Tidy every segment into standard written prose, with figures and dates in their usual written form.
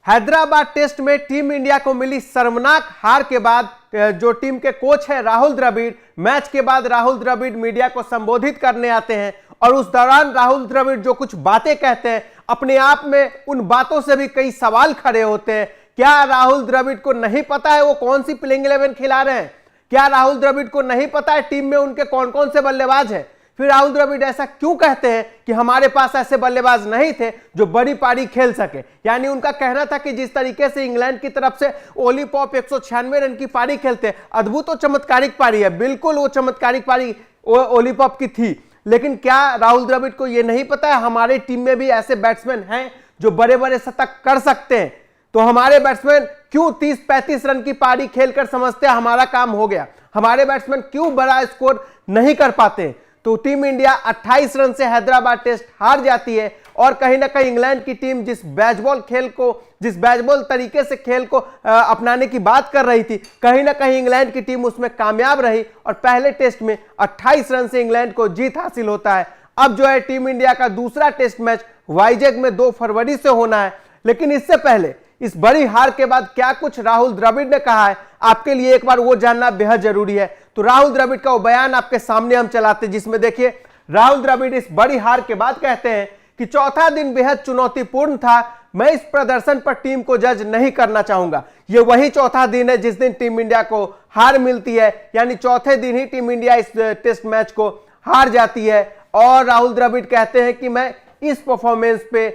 Hyderabad test में team India को मिली शर्मनाक हार के बाद जो टीम के कोच हैं राहुल द्रविड़, मैच के बाद राहुल द्रविड़ मीडिया को संबोधित करने आते हैं और उस दौरान राहुल द्रविड़ जो कुछ बातें कहते हैं, अपने आप में उन बातों से भी कई सवाल खड़े होते हैं। क्या राहुल द्रविड़ को नहीं पता है वो कौन सी प्लेइंग 11 खिला रहे हैं? क्या राहुल द्रविड़ को नहीं पता है टीम में उनके कौन कौन से बल्लेबाज हैं? फिर राहुल द्रविड़ ऐसा क्यों कहते हैं कि हमारे पास ऐसे बल्लेबाज नहीं थे जो बड़ी पारी खेल सके? यानी उनका कहना था कि जिस तरीके से इंग्लैंड की तरफ से ओली पॉप 196 रन की पारी खेलते, अद्भुत और चमत्कारिक पारी है, बिल्कुल वो चमत्कारिक पारी ओली पॉप की थी। लेकिन क्या राहुल द्रविड़ को यह नहीं पता है हमारे टीम में भी ऐसे बैट्समैन हैं जो बड़े बड़े शतक कर सकते हैं? तो हमारे बैट्समैन क्यों 30-35 रन की पारी खेलकर समझते हैं हमारा काम हो गया? हमारे बैट्समैन क्यों बड़ा स्कोर नहीं कर पाते? तो टीम इंडिया 28 रन से हैदराबाद टेस्ट हार जाती है और कहीं ना कहीं इंग्लैंड की टीम जिस बैजबॉल तरीके से खेल को अपनाने की बात कर रही थी, कहीं ना कहीं इंग्लैंड की टीम उसमें कामयाब रही और पहले टेस्ट में 28 रन से इंग्लैंड को जीत हासिल होता है। अब जो है टीम इंडिया का दूसरा टेस्ट मैच वाइजैग में 2 फरवरी से होना है। लेकिन इससे पहले इस बड़ी हार के बाद क्या कुछ राहुल द्रविड़ ने कहा है, आपके लिए एक बार वो जानना बेहद जरूरी है। तो राहुल द्रविड़ का वो बयान आपके सामने हम चलाते, जिसमें देखिए राहुल द्रविड़ इस बड़ी हार के बाद कहते हैं कि चौथा दिन बेहद चुनौतीपूर्ण था, मैं इस प्रदर्शन पर टीम को जज नहीं करना चाहूंगा। ये वही चौथा दिन है जिस दिन टीम इंडिया को हार मिलती है, यानी चौथे दिन ही टीम इंडिया इस टेस्ट मैच को हार जाती है। और राहुल द्रविड़ कहते हैं कि मैं इस परफॉर्मेंस पे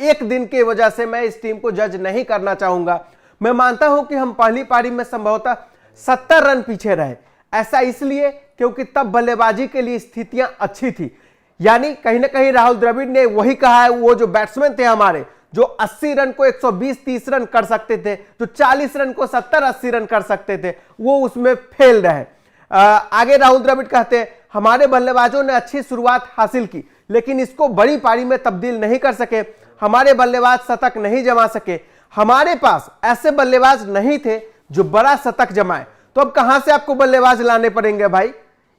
एक दिन की वजह से मैं इस टीम को जज नहीं करना चाहूंगा। मैं मानता हूं कि हम पहली पारी में संभवतः 70 रन पीछे रहे, ऐसा इसलिए क्योंकि तब बल्लेबाजी के लिए स्थितियां अच्छी थी। यानी कहीं ना कहीं राहुल द्रविड़ ने वही कहा है, वो जो बैट्समैन थे हमारे जो 80 रन को 120-30 रन कर सकते थे, जो 40 रन को 70-80 रन कर सकते थे, वो उसमें फेल रहे। आगे राहुल द्रविड़ कहते हैं हमारे बल्लेबाजों ने अच्छी शुरुआत हासिल की लेकिन इसको बड़ी पारी में तब्दील नहीं कर सके, हमारे बल्लेबाज शतक नहीं जमा सके, हमारे पास ऐसे बल्लेबाज नहीं थे जो बड़ा शतक जमाए। तो अब कहां से आपको बल्लेबाज लाने पड़ेंगे भाई?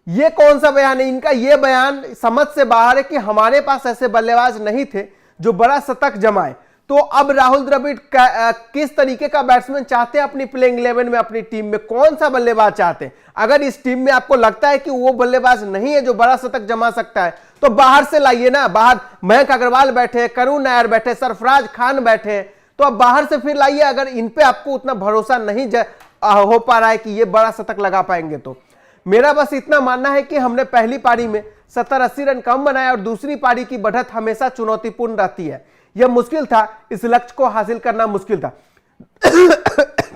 ये कौन सा बयान है इनका? ये बयान समझ से बाहर है कि हमारे पास ऐसे बल्लेबाज नहीं थे जो बड़ा शतक जमाए। तो अब राहुल द्रविड़ किस तरीके का बैट्समैन चाहते हैं अपनी प्लेइंग 11 में, अपनी टीम में कौन सा बल्लेबाज चाहते हैं? अगर इस टीम में आपको लगता है कि वो बल्लेबाज नहीं है जो बड़ा शतक जमा सकता है, तो बाहर से लाइए ना। बाहर मयंक अग्रवाल बैठे, करुण नायर बैठे, सरफराज खान बैठे, तो अब बाहर से फिर लाइए अगर इन पे आपको उतना भरोसा नहीं हो पा रहा है कि ये बड़ा शतक लगा पाएंगे। तो मेरा बस इतना मानना है कि हमने पहली पारी में 70-80 रन कम बनाया और दूसरी पारी की बढ़त हमेशा चुनौतीपूर्ण रहती है। यह मुश्किल था, इस लक्ष्य को हासिल करना मुश्किल था,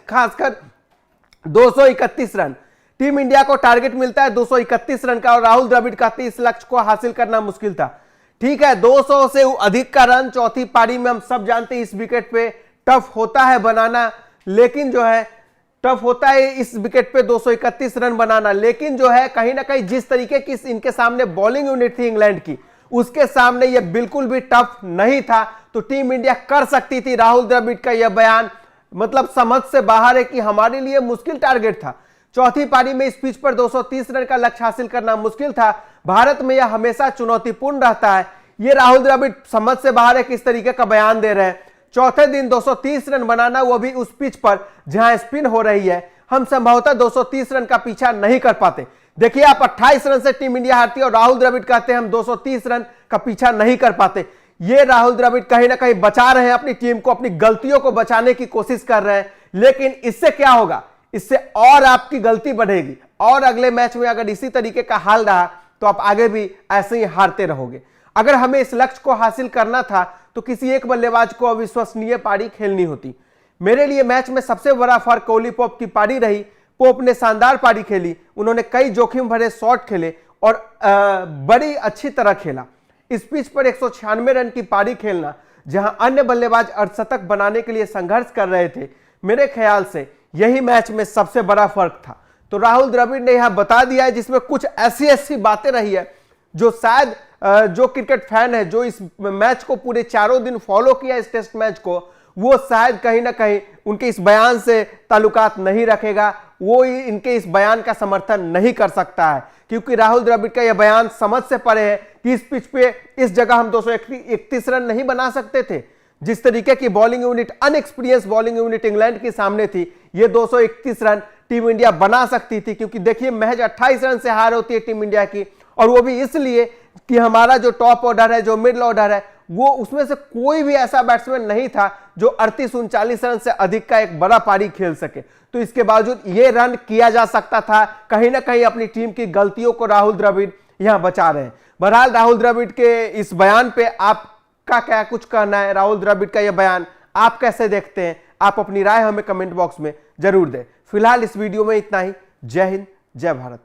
खासकर 231 रन टीम इंडिया को टारगेट मिलता है 231 रन का और राहुल द्रविड़ कहते हैं इस लक्ष्य को हासिल करना मुश्किल था। ठीक है, 200 से अधिक का रन चौथी पारी में हम सब जानते हैं इस विकेट पे टफ होता है बनाना, लेकिन जो है टफ होता है इस विकेट पे 231 रन बनाना। लेकिन जो है कहीं ना कहीं जिस तरीके की इनके सामने बॉलिंग यूनिट थी इंग्लैंड की, उसके सामने यह बिल्कुल भी टफ नहीं था। तो टीम इंडिया कर सकती थी। राहुल द्रविड़ का यह बयान मतलब समझ से बाहर है कि हमारे लिए मुश्किल टारगेट था। चौथी पारी में इस पिच पर 230 रन का लक्ष्य हासिल करना मुश्किल था। भारत में यह हमेशा चुनौतीपूर्ण रहता है। यह राहुल द्रविड़ समझ से बाहर है किस तरीके का बयान दे रहे हैं। चौथे दिन 230 रन बनाना, वो भी उस पिच पर जहां स्पिन हो रही है, हम संभवतः 230 रन का पीछा नहीं कर पाते। देखिए आप 28 रन से टीम इंडिया हारती है और राहुल द्रविड़ कहते हैं हम 230 रन का पीछा नहीं कर पाते। ये राहुल द्रविड़ कहीं ना कहीं बचा रहे हैं अपनी टीम को, अपनी गलतियों को बचाने की कोशिश कर रहे हैं। लेकिन इससे क्या होगा? इससे और आपकी गलती बढ़ेगी और अगले मैच में अगर इसी तरीके का हाल रहा तो आप आगे भी ऐसे ही हारते रहोगे। अगर हमें इस लक्ष्य को हासिल करना था तो किसी एक बल्लेबाज को अविश्वसनीय पारी खेलनी होती। मेरे लिए मैच में सबसे बड़ा फर्क ओली पॉप की पारी रही। पोप ने शानदार पारी खेली, उन्होंने कई जोखिम भरे शॉट खेले और बड़ी अच्छी तरह खेला। इस पिच पर 196 रन की पारी खेलना, जहां अन्य बल्लेबाज अर्धशतक बनाने के लिए संघर्ष कर रहे थे, मेरे ख्याल से यही मैच में सबसे बड़ा फर्क था। तो राहुल द्रविड़ ने यहां बता दिया है, जिसमें कुछ ऐसी बातें रही है जो शायद जो क्रिकेट फैन है, जो इस मैच को पूरे चारों दिन फॉलो किया इस टेस्ट मैच को, वो शायद कहीं ना कहीं उनके इस बयान से ताल्लुकात नहीं रखेगा, वो इनके इस बयान का समर्थन नहीं कर सकता है। क्योंकि राहुल द्रविड़ का यह बयान समझ से परे है कि इस पिच पे इस जगह हम 231 रन नहीं बना सकते थे। जिस तरीके की bowling unit, unexperience bowling unit England के सामने थी, ये 231 रन टीम इंडिया बना सकती थी, क्योंकि देखिए महज 28 रन से हार होती है टीम इंडिया की, और वो भी इसलिए कि हमारा जो टॉप ऑर्डर है, जो मिडिल ऑर्डर है, वो उसमें से कोई भी ऐसा बैट्समैन नहीं था जो 38-39 रन से अधिक का एक बड़ा पारी खेल सके। तो इसके बावजूद ये रन किया जा सकता था। कहीं ना कहीं अपनी टीम की गलतियों को राहुल द्रविड़ यहां बचा रहे हैं। बहरहाल राहुल द्रविड़ के इस बयान पे आपका क्या कुछ कहना है? राहुल द्रविड़ का यह बयान आप कैसे देखते हैं? आप अपनी राय हमें कमेंट बॉक्स में जरूर दें। फिलहाल इस वीडियो में इतना ही। जय हिंद, जय भारत।